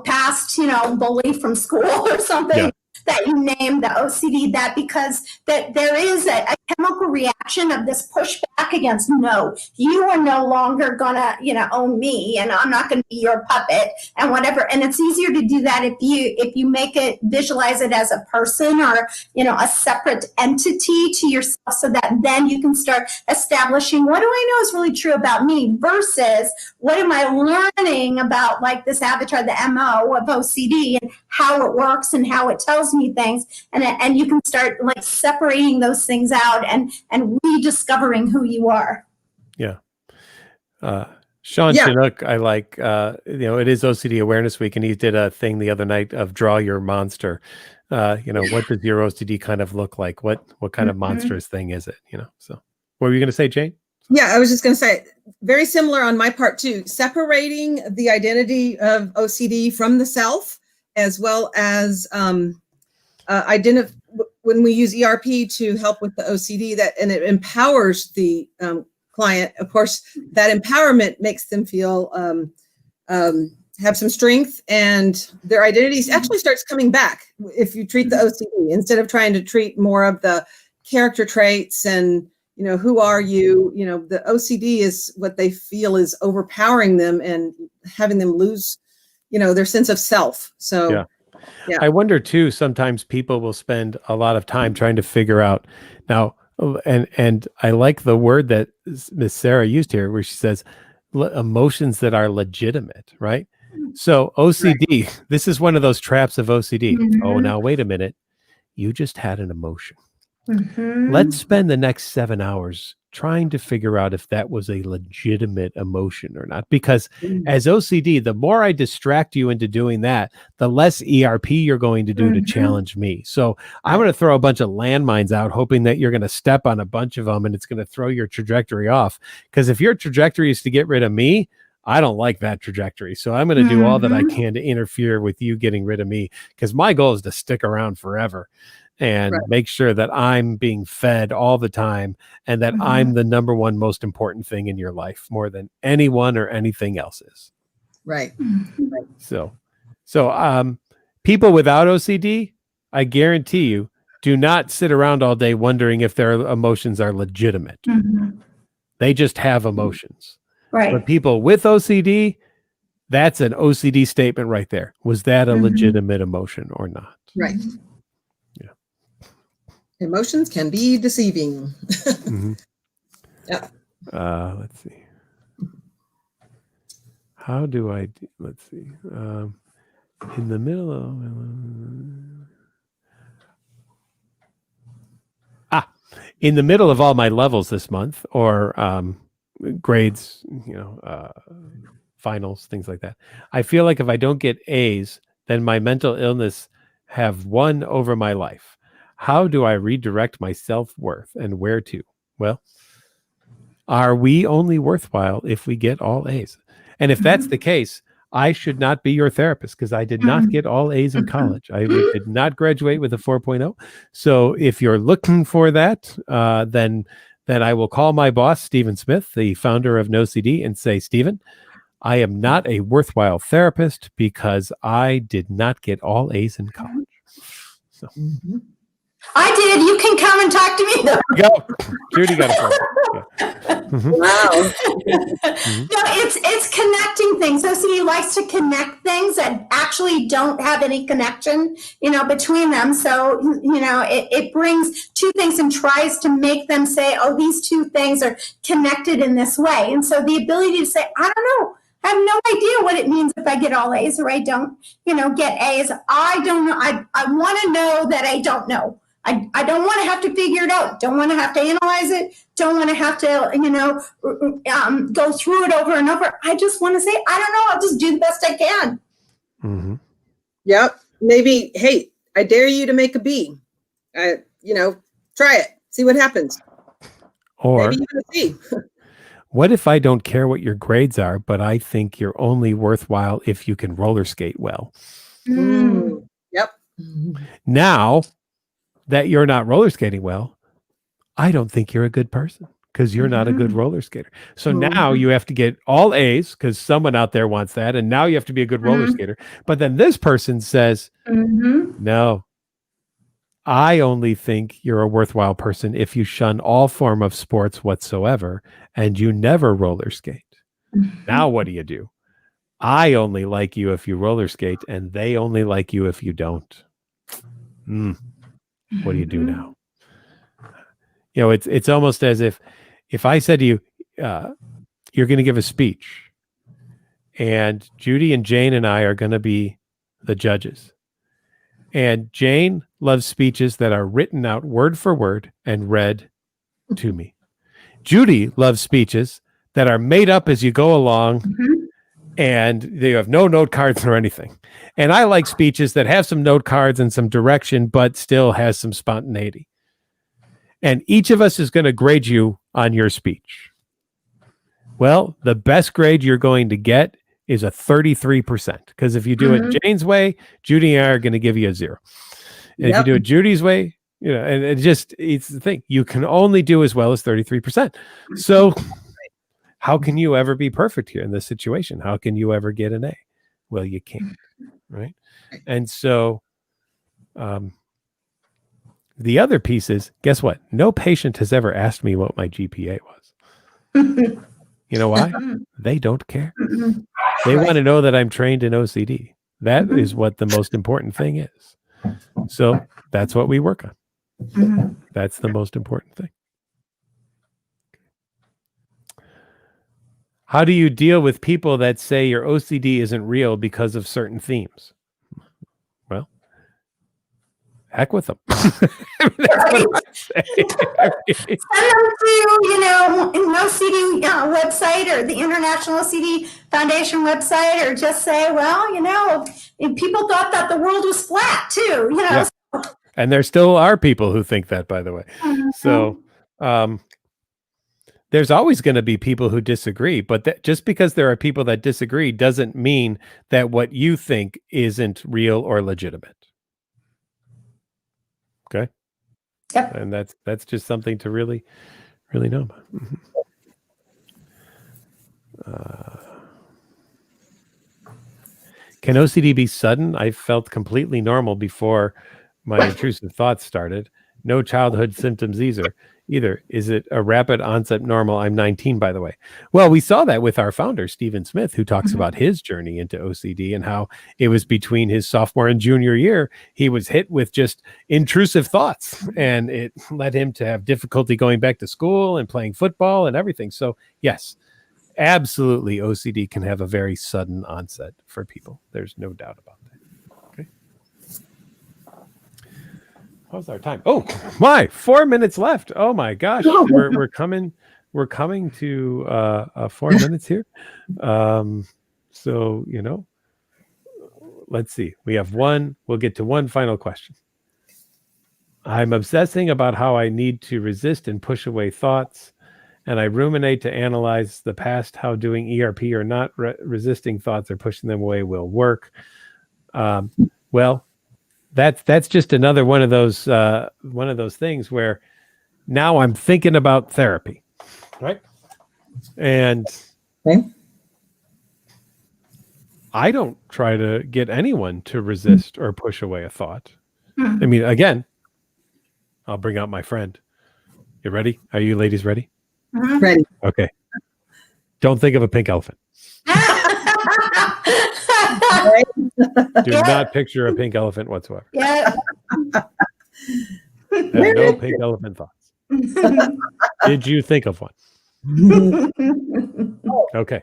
past, bully from school or something that you name the OCD, because there is a chemical reaction of this pushback against, no, you are no longer gonna, own me, and I'm not gonna be your puppet and whatever. And it's easier to do that if you make it, visualize it as a person or, a separate entity to yourself, so that then you can start establishing, what do I know is really true about me versus what am I learning about, like this avatar, the MO of OCD, and how it works and how it tells me things. And you can start like separating those things out and rediscovering who you are. Yeah. Sean Chinook, I like, it is OCD Awareness Week, and he did a thing the other night of draw your monster. What does your OCD kind of look like? What kind of monstrous thing is it? So what were you going to say, Jane? Yeah, I was just going to say, very similar on my part too, separating the identity of OCD from the self, as well as when we use ERP to help with the OCD, and it empowers the client. Of course, that empowerment makes them feel have some strength, and their identity actually starts coming back if you treat the OCD instead of trying to treat more of the character traits and who are you. The OCD is what they feel is overpowering them and having them lose their sense of self. So yeah. I wonder too, sometimes people will spend a lot of time trying to figure out now, and I like the word that Miss Sarah used here, where she says emotions that are legitimate, right? So OCD, this is one of those traps of OCD. Oh, now wait a minute. You just had an emotion. Let's spend the next 7 hours trying to figure out if that was a legitimate emotion or not. Because as OCD, the more I distract you into doing that, the less ERP you're going to do to challenge me. So I'm going to throw a bunch of landmines out, hoping that you're going to step on a bunch of them and it's going to throw your trajectory off. Because if your trajectory is to get rid of me, I don't like that trajectory. So I'm going to do all that I can to interfere with you getting rid of me, because my goal is to stick around forever and make sure that I'm being fed all the time and that I'm the number one most important thing in your life, more than anyone or anything else is. Right. So people without OCD, I guarantee you, do not sit around all day wondering if their emotions are legitimate. They just have emotions. Right. But people with OCD, that's an OCD statement right there. Was that a legitimate emotion or not? Right. Yeah. Emotions can be deceiving. Yeah. Let's see. How do I do? Let's see. In the middle of in the middle of all my levels this month, or grades, finals, things like that, I feel like if I don't get A's, then my mental illness have won over my life. How do I redirect my self-worth and where to? Well, are we only worthwhile if we get all A's? And if that's the case, I should not be your therapist, because I did not get all A's in college. I did not graduate with a 4.0. So if you're looking for that, then I will call my boss, Stephen Smith, the founder of NOCD, and say, Stephen, I am not a worthwhile therapist because I did not get all A's in college. So. I did. You can come and talk to me, though. Go. Judy got a Wow. No, it's connecting things. OCD likes to connect things that actually don't have any connection, between them. So, it brings two things and tries to make them say, oh, these two things are connected in this way. And so the ability to say, I don't know. I have no idea what it means if I get all A's or I don't, get A's. I don't know. I want to know that I don't know. I don't want to have to figure it out. Don't want to have to analyze it. Don't want to have to, go through it over and over. I just want to say, I don't know. I'll just do the best I can. Yep. Maybe, hey, I dare you to make a B. Try it. See what happens. Or maybe even a C. What if I don't care what your grades are, but I think you're only worthwhile if you can roller skate well? Yep. Now that you're not roller skating well, I don't think you're a good person because you're not a good roller skater. So now you have to get all A's because someone out there wants that. And now you have to be a good roller skater. But then this person says, no, I only think you're a worthwhile person if you shun all form of sports whatsoever and you never roller skate. Now what do? I only like you if you roller skate and they only like you if you don't. What do you do now? It's almost as if I said to you, you're going to give a speech and Judy and Jane and I are going to be the judges. And Jane loves speeches that are written out word for word and read to me. Judy loves speeches that are made up as you go along and they have no note cards or anything. And I like speeches that have some note cards and some direction, but still has some spontaneity. And each of us is going to grade you on your speech. Well, the best grade you're going to get is a 33%. Because if you do it Jane's way, Judy and I are going to give you a 0. And if you do it Judy's way, and it's the thing. You can only do as well as 33%. So how can you ever be perfect here in this situation? How can you ever get an A? Well, you can't, right? And so the other piece is, guess what? No patient has ever asked me what my GPA was. You know why? They don't care. They want to know that I'm trained in OCD. That is what the most important thing is. So that's what we work on. That's the most important thing. How do you deal with people that say your OCD isn't real because of certain themes? Well, heck with them. That's what I say. Send them to, NOCD website or the International OCD Foundation website, or just say, well, if people thought that the world was flat too, Yeah. And there still are people who think that, by the way. So there's always going to be people who disagree, but just because there are people that disagree doesn't mean that what you think isn't real or legitimate. Okay. Yep. And that's just something to really, really know about. Can OCD be sudden? I felt completely normal before my intrusive thoughts started. No childhood symptoms either. Is it a rapid onset normal? I'm 19, by the way. Well, we saw that with our founder, Stephen Smith, who talks about his journey into OCD and how it was between his sophomore and junior year. He was hit with just intrusive thoughts, and it led him to have difficulty going back to school and playing football and everything. So yes, absolutely, OCD can have a very sudden onset for people. There's no doubt about that. Okay. How's our time? Oh my, 4 minutes left. Oh my gosh. We're coming to 4 minutes here. So, let's see. We have one. We'll get to one final question. I'm obsessing about how I need to resist and push away thoughts. And I ruminate to analyze the past, how doing ERP or not resisting thoughts or pushing them away will work. Well, that's just another one of those things where now I'm thinking about therapy, right? And I don't try to get anyone to resist or push away a thought. I mean, again, I'll bring out my friend. You ready? Are you ladies ready? Ready. Okay. Don't think of a pink elephant. Do not picture a pink elephant whatsoever. Yeah. No pink elephant thoughts. Did you think of one? Okay.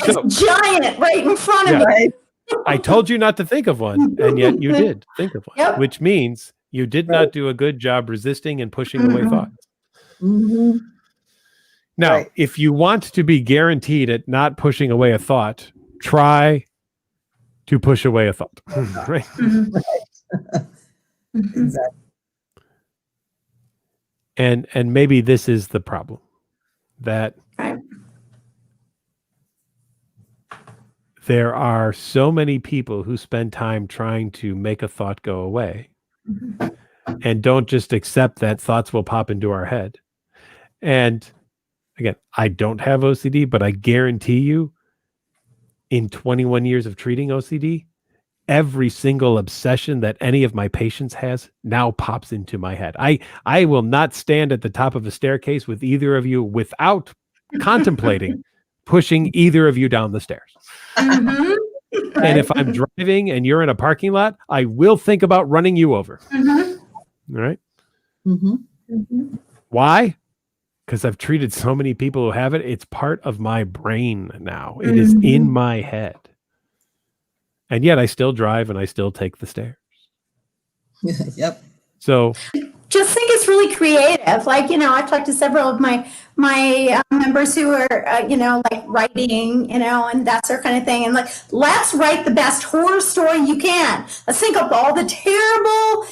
So, Giant right in front of me. I told you not to think of one, and yet you did think of one, which means you did not do a good job resisting and pushing away thoughts. Now, if you want to be guaranteed at not pushing away a thought, try to push away a thought. Right? Exactly. And maybe this is the problem, that there are so many people who spend time trying to make a thought go away and don't just accept that thoughts will pop into our head. And again, I don't have OCD, but I guarantee you, in 21 years of treating OCD, every single obsession that any of my patients has now pops into my head. I will not stand at the top of a staircase with either of you without contemplating pushing either of you down the stairs. And if I'm driving and you're in a parking lot, I will think about running you over. All right? Why? Because I've treated so many people who have it. It's part of my brain now. It is in my head. And yet I still drive and I still take the stairs. Yep. So just think it's really creative. Like, I've talked to several of my members who are, like writing, and that sort of kind of thing. And like, let's write the best horror story you can. Let's think of all the terrible,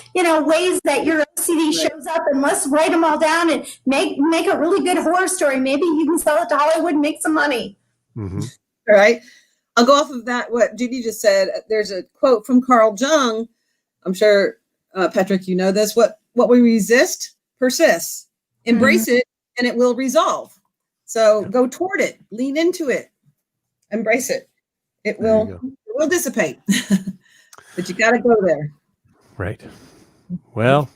ways that your OCD shows up, and let's write them all down and make a really good horror story. Maybe you can sell it to Hollywood and make some money. All right. I'll go off of that. What Judy just said. There's a quote from Carl Jung. I'm sure, Patrick, you know this. What we resist persists. Embrace it, and it will resolve. So go toward it. Lean into it. Embrace it. It will dissipate. But you got to go there. Right. Well,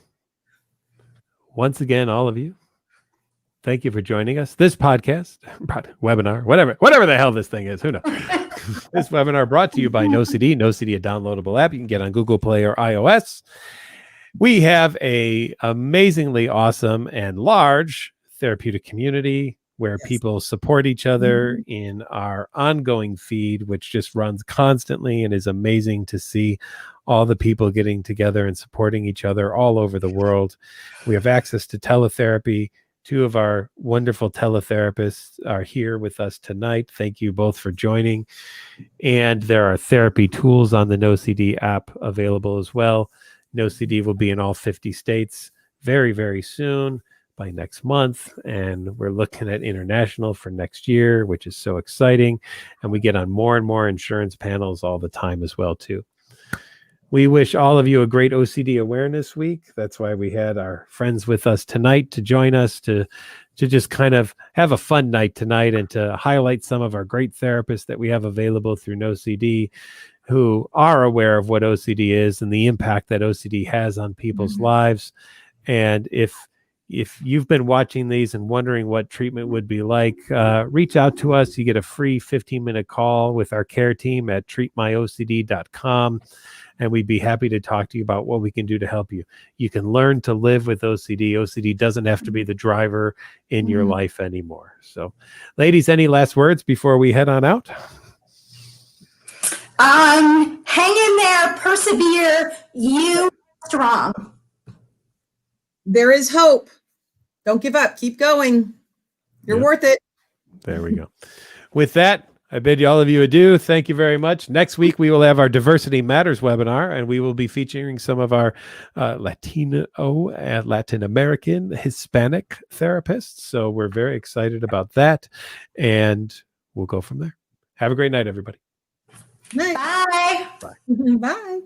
once again, all of you, thank you for joining us. This podcast, webinar, whatever the hell this thing is, who knows? This webinar brought to you by NOCD. NOCD, a downloadable app you can get on Google Play or iOS. We have a amazingly awesome and large therapeutic community where Yes. people support each other in our ongoing feed, which just runs constantly and is amazing to see all the people getting together and supporting each other all over the world. We have access to teletherapy. Two of our wonderful teletherapists are here with us tonight. Thank you both for joining. And there are therapy tools on the NOCD app available as well. NOCD will be in all 50 states very, very soon, by next month. And we're looking at international for next year, which is so exciting. And we get on more and more insurance panels all the time as well, too. We wish all of you a great OCD Awareness Week. That's why we had our friends with us tonight to join us to just kind of have a fun night tonight and to highlight some of our great therapists that we have available through NOCD who are aware of what OCD is and the impact that OCD has on people's lives. And if you've been watching these and wondering what treatment would be like, reach out to us. You get a free 15-minute call with our care team at treatmyocd.com. And we'd be happy to talk to you about what we can do to help you. You can learn to live with OCD. OCD doesn't have to be the driver in your life anymore. So, ladies, any last words before we head on out? Hang in there, persevere, you are strong. There is hope. Don't give up. Keep going. You're worth it. There we go. With that, I bid all of you adieu. Thank you very much. Next week, we will have our Diversity Matters webinar, and we will be featuring some of our Latino and Latin American Hispanic therapists. So we're very excited about that, and we'll go from there. Have a great night, everybody. Night. Bye. Bye.